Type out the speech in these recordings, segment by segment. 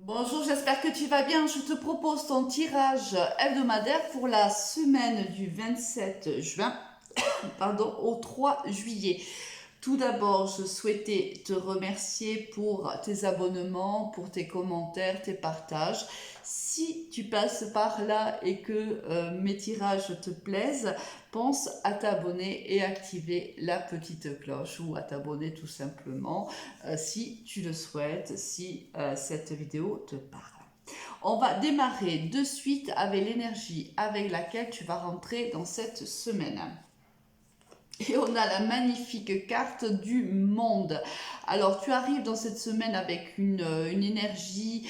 Bonjour, j'espère que tu vas bien. Je te propose ton tirage hebdomadaire pour la semaine du 27 juin, au 3 juillet. Tout d'abord, je souhaitais te remercier pour tes abonnements, pour tes commentaires, tes partages. Si tu passes par là et que mes tirages te plaisent, pense à t'abonner et activer la petite cloche ou à t'abonner tout simplement si tu le souhaites, si cette vidéo te parle. On va démarrer de suite avec l'énergie avec laquelle tu vas rentrer dans cette semaine. Et on a la magnifique carte du monde. Alors tu arrives dans cette semaine avec une énergie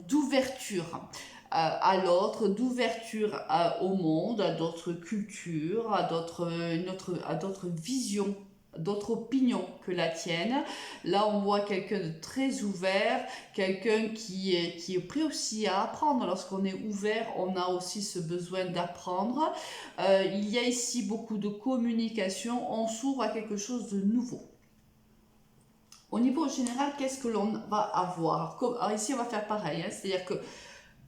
d'ouverture à l'autre, d'ouverture au monde, à d'autres cultures, à d'autres visions, d'autres opinions que la tienne. Là, on voit quelqu'un de très ouvert, quelqu'un qui est prêt aussi à apprendre. Lorsqu'on est ouvert, on a aussi ce besoin d'apprendre. Il y a ici beaucoup de communication, on s'ouvre à quelque chose de nouveau. Au niveau général, qu'est-ce que l'on va avoir? Alors ici, on va faire pareil, hein, c'est-à-dire que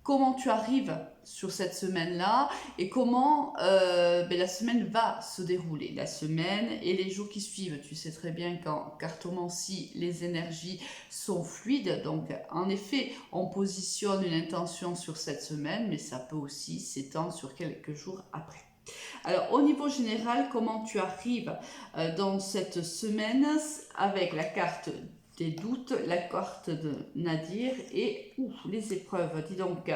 comment tu arrives sur cette semaine-là et comment la semaine va se dérouler. La semaine et les jours qui suivent. Tu sais très bien qu'en cartomancie, les énergies sont fluides. Donc, en effet, on positionne une intention sur cette semaine, mais ça peut aussi s'étendre sur quelques jours après. Alors, au niveau général, comment tu arrives dans cette semaine avec la carte des doutes, la carte de Nadir et les épreuves. Dis donc,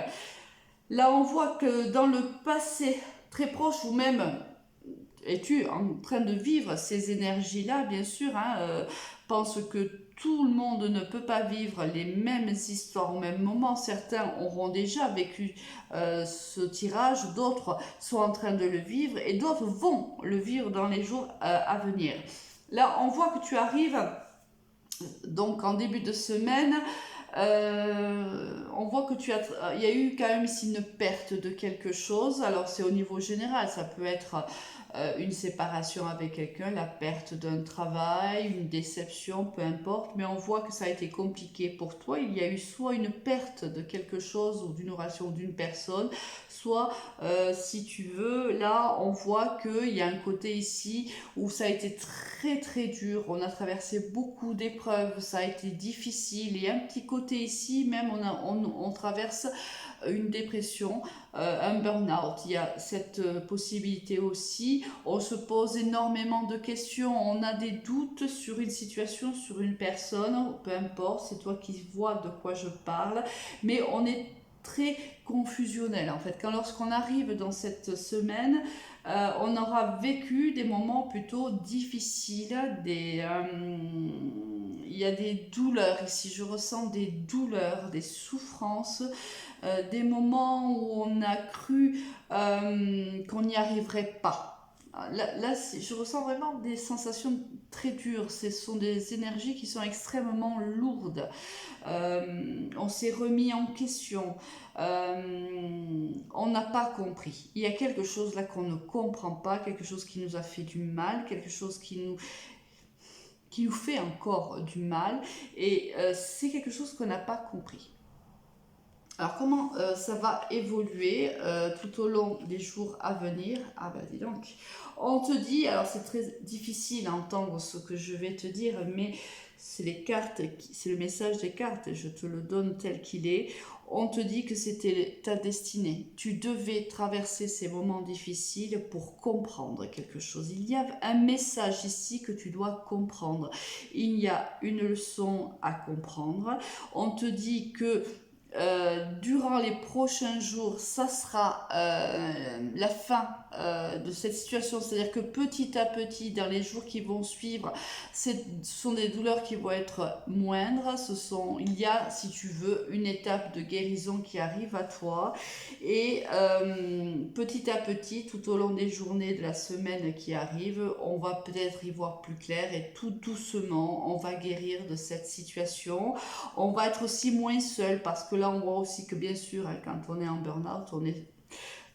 là on voit que dans le passé très proche ou même es-tu en train de vivre ces énergies-là, bien sûr, pense que tout le monde ne peut pas vivre les mêmes histoires au même moment. Certains auront déjà vécu ce tirage, d'autres sont en train de le vivre et d'autres vont le vivre dans les jours à venir. Là, on voit que tu arrives donc en début de semaine. On voit que il y a eu quand même ici une perte de quelque chose. Alors c'est au niveau général, ça peut être une séparation avec quelqu'un, la perte d'un travail, une déception, peu importe. Mais on voit que ça a été compliqué pour toi. Il y a eu soit une perte de quelque chose ou d'une relation d'une personne, soit si tu veux, là on voit qu'il y a un côté ici où ça a été très très dur. On a traversé beaucoup d'épreuves, ça a été difficile. Il y a un petit côté ici, même on traverse une dépression, un burn-out. Il y a cette possibilité aussi. On se pose énormément de questions, on a des doutes sur une situation, sur une personne, peu importe, c'est toi qui vois de quoi je parle, mais on est très confusionnel en fait. Lorsqu'on arrive dans cette semaine, on aura vécu des moments plutôt difficiles, il y a des douleurs ici, je ressens des douleurs, des souffrances, des moments où on a cru qu'on n'y arriverait pas. Là, je ressens vraiment des sensations très dures. Ce sont des énergies qui sont extrêmement lourdes. On s'est remis en question. On n'a pas compris. Il y a quelque chose là qu'on ne comprend pas, quelque chose qui nous a fait du mal, quelque chose qui nous fait encore du mal. Et c'est quelque chose qu'on n'a pas compris. Alors comment ça va évoluer tout au long des jours à venir? Ah bah dis donc, on te dit, alors c'est très difficile à entendre ce que je vais te dire, mais c'est les cartes, c'est le message des cartes, je te le donne tel qu'il est. On te dit que c'était ta destinée. Tu devais traverser ces moments difficiles pour comprendre quelque chose. Il y a un message ici que tu dois comprendre. Il y a une leçon à comprendre. On te dit que durant les prochains jours, ça sera la fin de cette situation. C'est-à-dire que petit à petit, dans les jours qui vont suivre, ce sont des douleurs qui vont être moindres. Il y a, si tu veux, une étape de guérison qui arrive à toi. Et petit à petit, tout au long des journées de la semaine qui arrive, on va peut-être y voir plus clair et tout doucement, on va guérir de cette situation. On va être aussi moins seul parce que là, on voit aussi que bien sûr, quand on est en burn-out, on est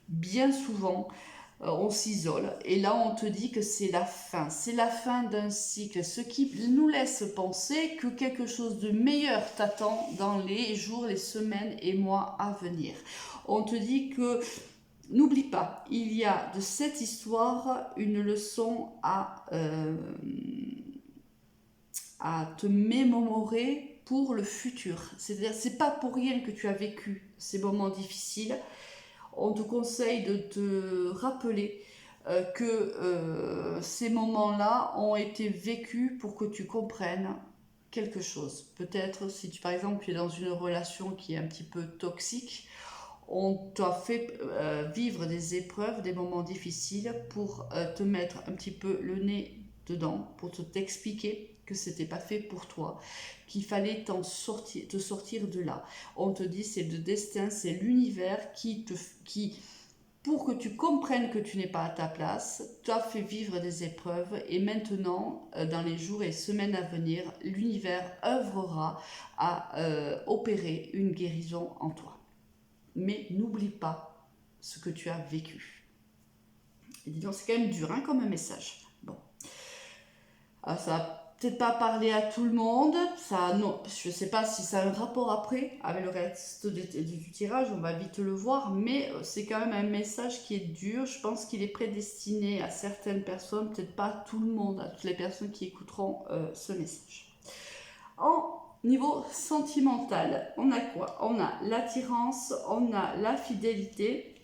bien souvent on s'isole. Et là, on te dit que c'est la fin d'un cycle, ce qui nous laisse penser que quelque chose de meilleur t'attend dans les jours, les semaines et mois à venir. On te dit que n'oublie pas, il y a de cette histoire une leçon à te mémorer pour le futur. C'est-à-dire, c'est pas pour rien que tu as vécu ces moments difficiles. On te conseille de te rappeler que ces moments-là ont été vécus pour que tu comprennes quelque chose. Peut-être si par exemple tu es dans une relation qui est un petit peu toxique, on t'a fait vivre des épreuves, des moments difficiles pour te mettre un petit peu le nez dedans, pour t'expliquer que c'était pas fait pour toi, qu'il fallait te sortir de là. On te dit c'est le destin, c'est l'univers qui, pour que tu comprennes que tu n'es pas à ta place, t'a fait vivre des épreuves et maintenant, dans les jours et semaines à venir, l'univers œuvrera à opérer une guérison en toi. Mais n'oublie pas ce que tu as vécu. Et dis donc, c'est quand même dur comme un message. Bon. Alors, ça va peut-être pas parler à tout le monde. Non, je ne sais pas si ça a un rapport après avec le reste du tirage. On va vite le voir. Mais c'est quand même un message qui est dur. Je pense qu'il est prédestiné à certaines personnes. Peut-être pas à tout le monde, à toutes les personnes qui écouteront ce message. Niveau sentimental, on a quoi? On a l'attirance, on a la fidélité,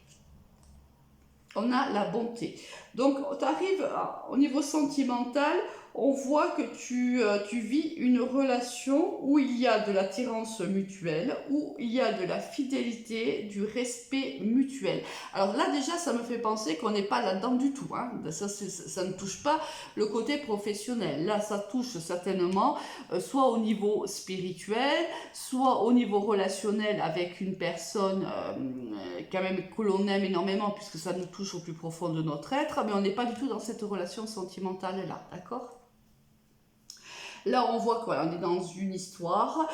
on a la bonté. Donc, tu arrives au niveau sentimental, on voit que tu vis une relation où il y a de l'attirance mutuelle, où il y a de la fidélité, du respect mutuel. Alors là, déjà, ça me fait penser qu'on n'est pas là-dedans du tout. Ça ne touche pas le côté professionnel. Là, ça touche certainement soit au niveau spirituel, soit au niveau relationnel avec une personne quand même que l'on aime énormément, puisque ça nous touche au plus profond de notre être, mais on n'est pas du tout dans cette relation sentimentale-là, d'accord ? Là, on voit quoi? On est dans une histoire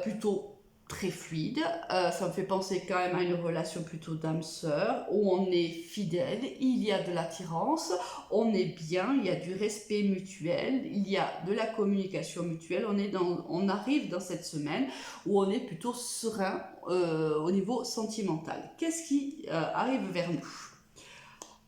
plutôt très fluide. Ça me fait penser quand même à une relation plutôt d'âme-sœur, où on est fidèle, il y a de l'attirance, on est bien, il y a du respect mutuel, il y a de la communication mutuelle. On arrive dans cette semaine où on est plutôt serein au niveau sentimental. Qu'est-ce qui arrive vers nous?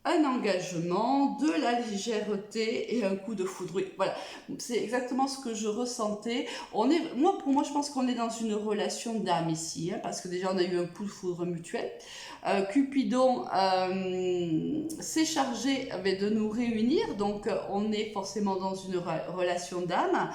Un engagement, de la légèreté et un coup de foudre. Oui, voilà, c'est exactement ce que je ressentais. Pour moi, je pense qu'on est dans une relation d'âme ici, parce que déjà on a eu un coup de foudre mutuel. Cupidon s'est chargé de nous réunir, donc on est forcément dans une relation d'âme.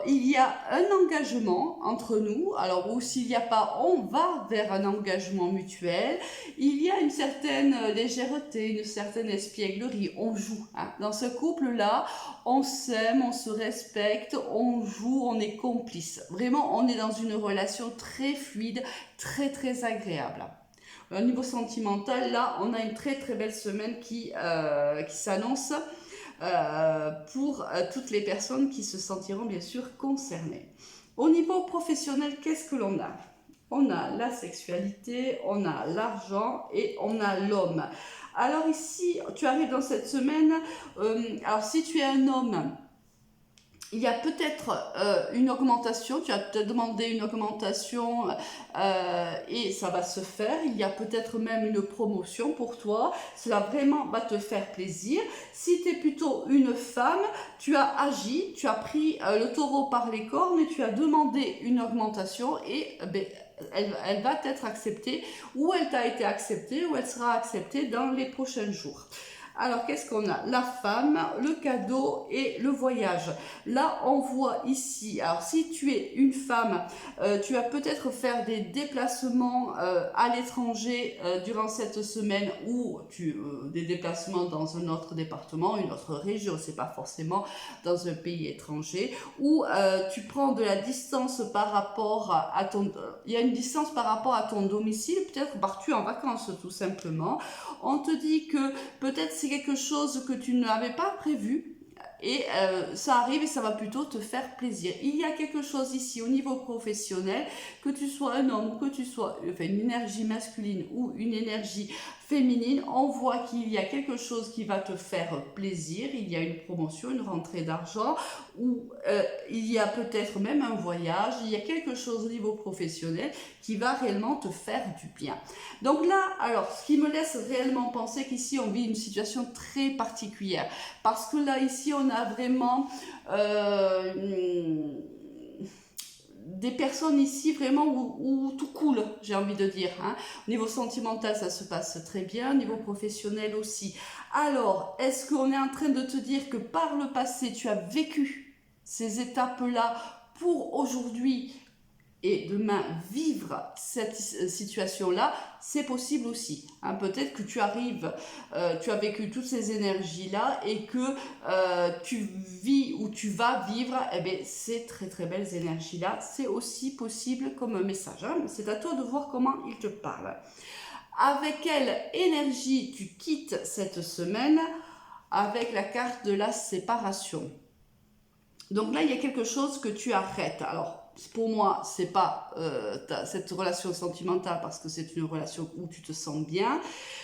Il y a un engagement entre nous, alors ou s'il n'y a pas, on va vers un engagement mutuel. Il y a une certaine légèreté, une certaine espièglerie, on joue. Dans ce couple-là, on s'aime, on se respecte, on joue, on est complice. Vraiment, on est dans une relation très fluide, très très agréable. Au niveau sentimental, là, on a une très très belle semaine qui s'annonce pour toutes les personnes qui se sentiront bien sûr concernées. Au niveau professionnel, qu'est-ce que l'on a? On a la sexualité, on a l'argent et on a l'homme. Alors ici, tu arrives dans cette semaine, alors si tu es un homme, il y a peut-être une augmentation, tu as peut-être demandé une augmentation et ça va se faire. Il y a peut-être même une promotion pour toi, cela vraiment va te faire plaisir. Si tu es plutôt une femme, tu as agi, tu as pris le taureau par les cornes et tu as demandé une augmentation et elle va être acceptée, ou elle t'a été acceptée, ou elle sera acceptée dans les prochains jours. Alors, qu'est-ce qu'on a? La femme, le cadeau et le voyage. Là, on voit ici, alors si tu es une femme, tu vas peut-être faire des déplacements à l'étranger durant cette semaine ou des déplacements dans un autre département, une autre région, c'est pas forcément dans un pays étranger, ou tu prends de la distance par rapport à ton... il y a une distance par rapport à ton domicile, peut-être pars-tu en vacances tout simplement. On te dit que peut-être c'est quelque chose que tu n'avais pas prévu et ça arrive et ça va plutôt te faire plaisir. Il y a quelque chose ici au niveau professionnel, que tu sois un homme ou que tu sois une énergie masculine ou une énergie féminine, on voit qu'il y a quelque chose qui va te faire plaisir, il y a une promotion, une rentrée d'argent, ou il y a peut-être même un voyage, il y a quelque chose au niveau professionnel qui va réellement te faire du bien. Donc là, alors, ce qui me laisse réellement penser qu'ici, on vit une situation très particulière, parce que là, ici, on a vraiment... des personnes ici vraiment où tout coule, j'ai envie de dire. Hein. Au niveau sentimental, ça se passe très bien, au niveau professionnel aussi. Alors, est-ce qu'on est en train de te dire que par le passé, tu as vécu ces étapes-là pour aujourd'hui et demain vivre cette situation-là, c'est possible aussi. Hein, peut-être que tu arrives, tu as vécu toutes ces énergies-là et que tu vis ou tu vas vivre eh bien, ces très très belles énergies-là. C'est aussi possible comme un message. Hein. C'est à toi de voir comment il te parle. Avec quelle énergie tu quittes cette semaine? Avec la carte de la séparation. Donc là, il y a quelque chose que tu arrêtes. Alors, pour moi, c'est pas cette relation sentimentale parce que c'est une relation où tu te sens bien.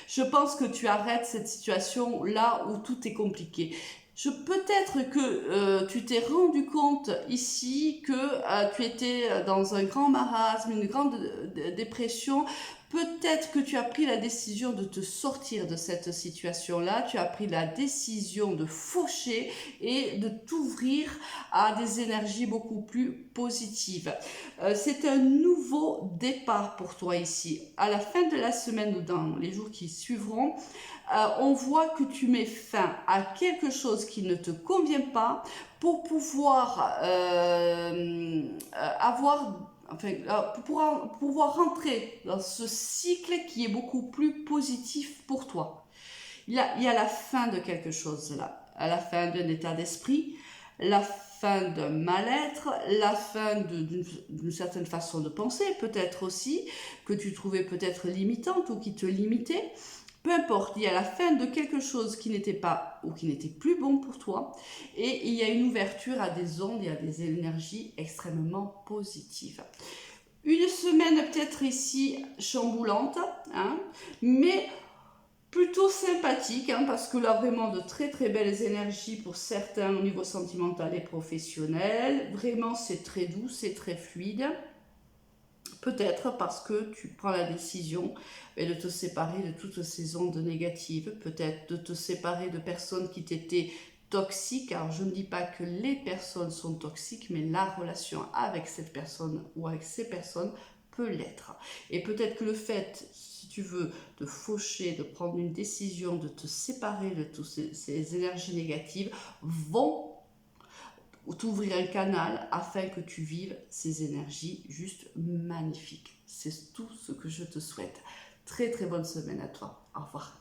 Je pense que tu arrêtes cette situation là où tout est compliqué. Peut-être que tu t'es rendu compte ici que tu étais dans un grand marasme, une grande dépression. Peut-être que tu as pris la décision de te sortir de cette situation-là. Tu as pris la décision de faucher et de t'ouvrir à des énergies beaucoup plus positives. C'est un nouveau départ pour toi ici. À la fin de la semaine ou dans les jours qui suivront, on voit que tu mets fin à quelque chose qui ne te convient pas pour pouvoir pour pouvoir rentrer dans ce cycle qui est beaucoup plus positif pour toi. Il y a la fin de quelque chose là, à la fin d'un état d'esprit, la fin d'un mal-être, la fin d'une certaine façon de penser, peut-être aussi, que tu trouvais peut-être limitante ou qui te limitait. Peu importe, il y a la fin de quelque chose qui n'était pas ou qui n'était plus bon pour toi et il y a une ouverture à des ondes et à des énergies extrêmement positives. Une semaine peut-être ici chamboulante, hein, mais plutôt sympathique, hein, parce que là vraiment de très très belles énergies pour certains au niveau sentimental et professionnel. Vraiment c'est très doux, c'est très fluide. Peut-être parce que tu prends la décision de te séparer de toutes ces ondes négatives, peut-être de te séparer de personnes qui t'étaient toxiques. Alors je ne dis pas que les personnes sont toxiques, mais la relation avec cette personne ou avec ces personnes peut l'être. Et peut-être que le fait, si tu veux, de faucher, de prendre une décision, de te séparer de toutes ces énergies négatives vont t'ouvrir un canal afin que tu vives ces énergies juste magnifiques. C'est tout ce que je te souhaite. Très très bonne semaine à toi. Au revoir.